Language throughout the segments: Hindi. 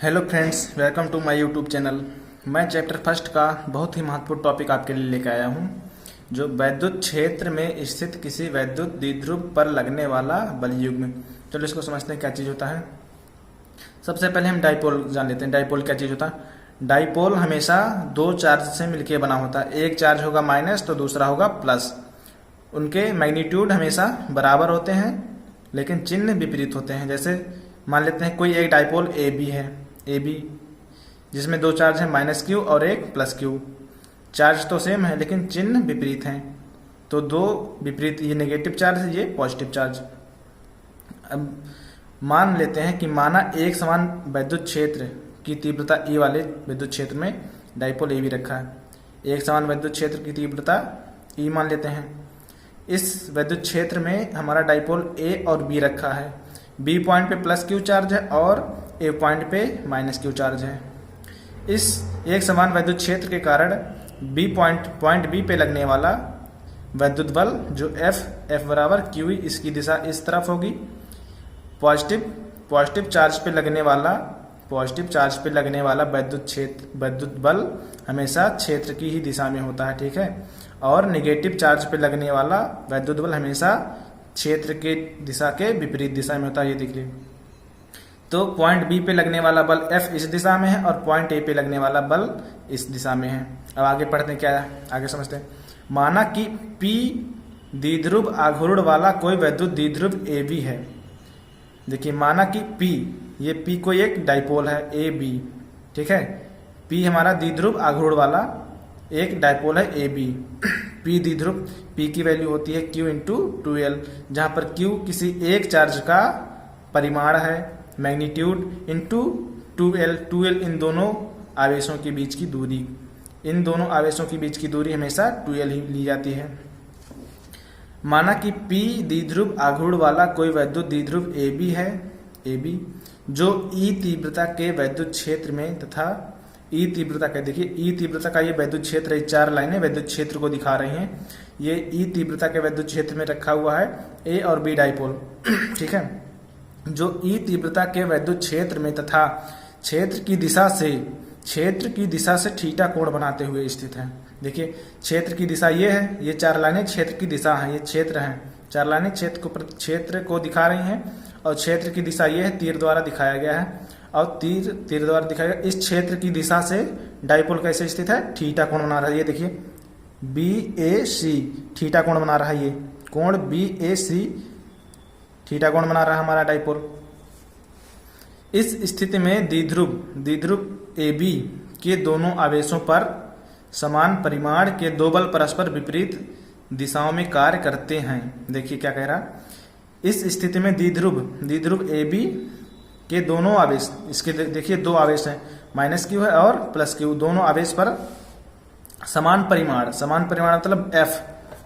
Hello friends, welcome to my YouTube channel. मैं चैप्टर फर्स्ट का बहुत ही महत्वपूर्ण टॉपिक आपके लिए लेकर आया हूं, जो वैद्युत क्षेत्र में स्थित किसी वैद्युत द्विध्रुव पर लगने वाला बलयुग्म। चलो इसको समझते हैं क्या चीज़ होता है। सबसे पहले हम डाइपोल जान लेते हैं। डाइपोल क्या चीज़ होता है। डाइपोल हमेशा दो चार्ज से मिलकर बना होता है। एक चार्ज होगा माइनस तो दूसरा होगा प्लस। उनके मैग्नीट्यूड हमेशा बराबर होते हैं लेकिन चिन्ह विपरीत होते हैं। जैसे मान लेते हैं कोई एक डाइपोल ए बी है, ए बी जिसमें दो चार्ज है, माइनस क्यू और एक प्लस क्यू। चार्ज तो सेम है लेकिन चिन्ह विपरीत हैं, तो दो विपरीत, ये नेगेटिव चार्ज है, ये पॉजिटिव चार्ज। अब मान लेते हैं कि माना एक समान वैद्युत क्षेत्र की तीव्रता ई वाले विद्युत क्षेत्र में डाइपोल ए बी रखा है। एक समान वैद्युत क्षेत्र की तीव्रता ई मान लेते हैं। इस वैद्युत क्षेत्र में हमारा डाइपोल ए और बी रखा है। बी पॉइंट पे प्लस क्यू चार्ज है और ए पॉइंट पे माइनस क्यू चार्ज है। इस एक समान वैद्युत क्षेत्र के कारण बी पॉइंट बी पे लगने वाला वैद्युत बल जो एफ बराबर क्यू ई, इसकी दिशा इस तरफ होगी। पॉजिटिव चार्ज पे लगने वाला वैद्युत बल हमेशा क्षेत्र की ही दिशा में होता है, ठीक है। और नेगेटिव चार्ज पे लगने वाला वैद्युत बल हमेशा क्षेत्र के दिशा के विपरीत दिशा में होता है। ये देखिए, तो पॉइंट बी पे लगने वाला बल एफ इस दिशा में है और पॉइंट ए पे लगने वाला बल इस दिशा में है। अब आगे पढ़ते हैं, क्या है आगे समझते हैं। माना कि पी द्विध्रुव आघूर्ण वाला कोई वैद्युत द्विध्रुव ए बी है। देखिए, माना कि पी, ये पी कोई एक डाइपोल है ए बी, ठीक है। पी हमारा द्विध्रुव आघूर्ण वाला एक डाइपोल है ए बी। पी द्विध्रुव, पी की वैल्यू होती है क्यू इंटू 2l, जहां पर क्यू किसी एक चार्ज का परिमाण है, मैग्नीट्यूड इंटू 2l इन दोनों आवेशों के बीच की दूरी। इन दोनों आवेशों के बीच की दूरी हमेशा 2l ही ली जाती है। माना कि P द्विध्रुव आघूर्ण वाला कोई वैद्युत द्विध्रुव AB है, AB जो E तीव्रता के वैद्युत क्षेत्र में तथा E तीव्रता का, देखिए E तीव्रता का ये वैद्युत क्षेत्र है। चार लाइनें वैद्युत क्षेत्र को दिखा रही हैं। ये E तीव्रता के वैद्युत क्षेत्र में रखा हुआ है A और B डाइपोल, ठीक है। जो E तीव्रता के वैद्युत क्षेत्र में तथा क्षेत्र की दिशा से थीटा कोण बनाते हुए स्थित है। देखिए, क्षेत्र की दिशा ये है, ये चार लाइनें क्षेत्र की दिशा है, ये क्षेत्र है। चार लाइनें क्षेत्र को दिखा रही हैं और क्षेत्र की दिशा ये है, तीर द्वारा दिखाया गया है। और तीर द्वारा दिखाया गया इस क्षेत्र की दिशा से डाइपोल कैसे स्थित है, थीटा कोण बना रहा है। ये देखिए, BAC थीटा कोण बना रहा है। ये कोण BAC थीटा कोण बना रहा है हमारा डाइपोल। इस स्थिति में द्विध्रुव AB के दोनों आवेशों पर समान परिमाण के दो बल परस्पर विपरीत दिशाओं में कार्य करते हैं। देखिए क्या कह रहा, इस स्थिति में द्विध्रुव AB के दोनों आवेश, इसके देखिए दो आवेश हैं, माइनस क्यू है और प्लस क्यू। दोनों आवेश पर समान परिमाण मतलब F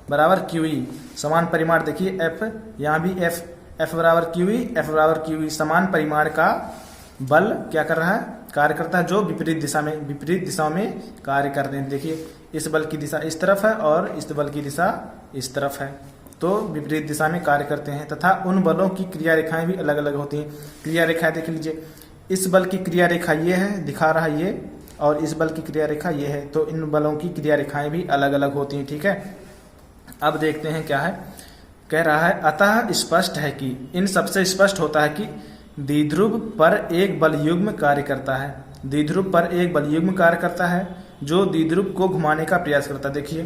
बराबर QE, समान परिमाण। देखिए F, यहाँ भी F बराबर QE, समान परिमाण का बल क्या कर रहा है, कार्य करता है, जो विपरीत दिशाओं में कार्य करते हैं। देखिए, इस बल की दिशा इस तरफ है और इस बल की दिशा इस तरफ है, तो विपरीत दिशा में कार्य करते हैं। तथा उन बलों की क्रिया रेखाएं भी अलग अलग होती हैं। क्रिया रेखाएं देख लीजिए, इस बल की क्रिया रेखा ये है, दिखा रहा है ये, और इस बल की क्रिया रेखा ये है, तो इन बलों की क्रिया रेखाएं भी अलग अलग होती हैं, ठीक है। अब देखते हैं क्या है, कह रहा है अतः स्पष्ट है कि इन सबसे स्पष्ट होता है कि द्विध्रुव पर एक बल युग्म कार्य करता है। द्विध्रुव पर एक बल युग्म कार्य करता है जो द्विध्रुव को घुमाने का प्रयास करता है। देखिए,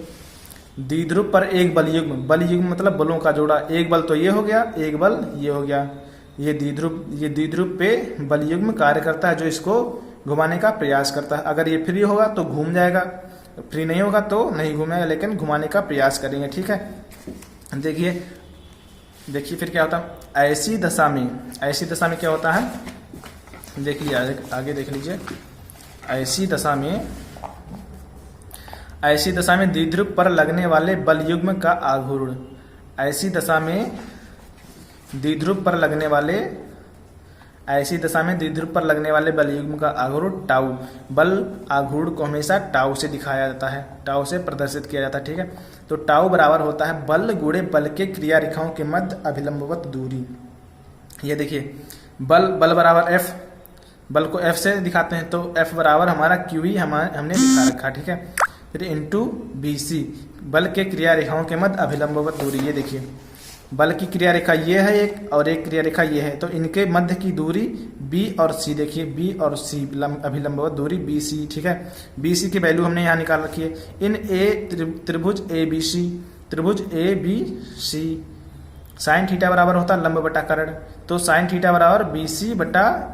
द्विध्रुव पर एक बल युग्म मतलब बलों का जोड़ा। एक बल तो ये हो गया, एक बल ये हो गया। ये द्विध्रुव पे बल युग्म कार्य करता है जो इसको घुमाने का प्रयास करता है। अगर ये फ्री होगा तो घूम जाएगा, फ्री नहीं होगा तो नहीं घूमेगा, लेकिन घुमाने का प्रयास करेंगे, ठीक है। देखिए फिर क्या होता है, ऐसी दशा में क्या होता है, देख लीजिए आगे देख लीजिए। ऐसी दशा में द्विध्रुव पर लगने वाले बल युग्म का आघूर्ण, ऐसी दशा में द्विध्रुव पर लगने वाले बल युग्म का आघूर्ण टाउ, बल आघूर्ण को हमेशा टाउ से दिखाया जाता है, टाउ से प्रदर्शित किया जाता है, ठीक है। तो टाउ बराबर होता है बल गुणे बल के क्रिया रेखाओं के मध्य अभिलंबवत दूरी। ये देखिए, बल बराबर F, बल को F से दिखाते हैं तो F बराबर हमारा QE हमने दिखा रखा, ठीक है। फिर इंटू BC, बल के क्रिया रेखाओं के मध्य अभिलंबवत दूरी। ये देखिए बल की क्रिया रेखा ये है एक, और एक क्रिया रेखा ये है, तो इनके मध्य की दूरी B और C, देखिए B और C अभिलंबवत दूरी BC, ठीक है। BC की वैल्यू हमने यहाँ निकाल रखी है। इन त्रिभुज ABC साइन थीटा बराबर होता है लंब बटा कर्ण, तो साइन थीटा बराबर BC बटा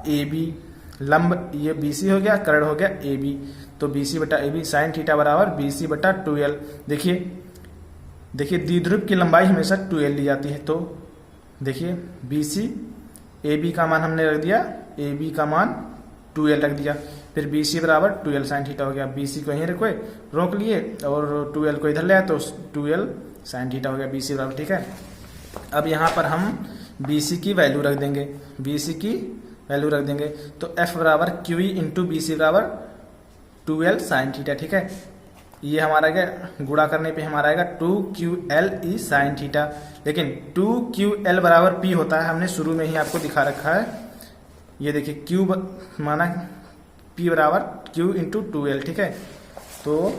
AB, लंब ये BC हो गया, कर्ण हो गया AB, तो BC बटा AB, साइन थीटा बराबर BC बटा 2L। देखिए द्विध्रुव की लंबाई हमेशा 2L ली जाती है, तो देखिए BC AB का मान हमने रख दिया, AB का मान 2L रख दिया, फिर BC बराबर 2L साइन थीटा हो गया। BC को यहीं रोक लिए और 2L को इधर ले आए तो 2L साइन थीटा हो गया BC बराबर, ठीक है। अब यहाँ पर हम BC की वैल्यू रख देंगे, तो F बराबर QE इंटू BC बराबर 2L साइन थीटा, ठीक है। ये हमारा क्या गुणा करने पे हमारा आएगा 2QLE साइन थीटा, लेकिन 2QL बराबर P होता है, हमने शुरू में ही आपको दिखा रखा है। ये देखिए Q माना P बराबर Q इंटू 2L, ठीक है। तो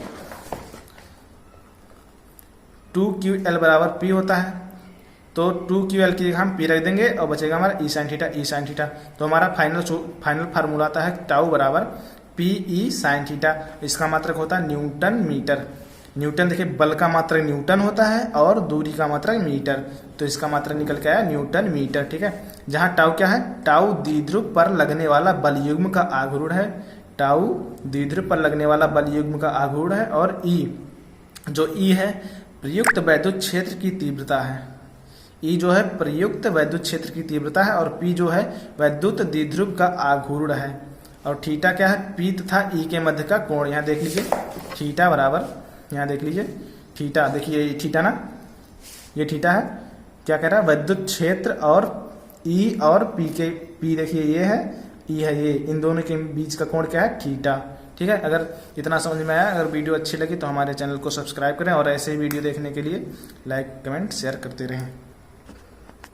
2QL बराबर P होता है, तो 2QL की हम P रख देंगे और बचेगा हमारा E साइन थीटा। तो हमारा फाइनल फार्मूला आता है टाउ बराबर PE साइन थीटा। इसका मात्रक होता है न्यूटन मीटर। न्यूटन देखिए बल का मात्रक न्यूटन होता है और दूरी का मात्रक मीटर, तो इसका मात्रक निकल के आया न्यूटन मीटर, ठीक है। जहाँ टाउ क्या है, टाउ द्विध्रुव पर लगने वाला बल युग्म का आघूर्ण है, टाउ द्विध्रुव पर लगने वाला बल युग्म का आघूर्ण है, और E जो E है प्रयुक्त वैद्युत क्षेत्र की तीव्रता है। E जो है प्रयुक्त वैद्युत क्षेत्र की तीव्रता है, और P जो है वैद्युत द्विध्रुव का आघूर्ण है, और थीटा क्या है, P तथा E के मध्य का कोण। यहाँ देख लीजिए थीटा बराबर, यहाँ देख लीजिए थीटा, देखिए ये थीटा ना, ये थीटा है, क्या कह रहा है वैद्युत क्षेत्र, और E और P देखिए ये है, E है ये, इन दोनों के बीच का कोण क्या है, थीटा, ठीक है। अगर इतना समझ में आया, अगर वीडियो अच्छी लगी तो हमारे चैनल को सब्सक्राइब करें और ऐसे ही वीडियो देखने के लिए लाइक कमेंट शेयर करते रहें।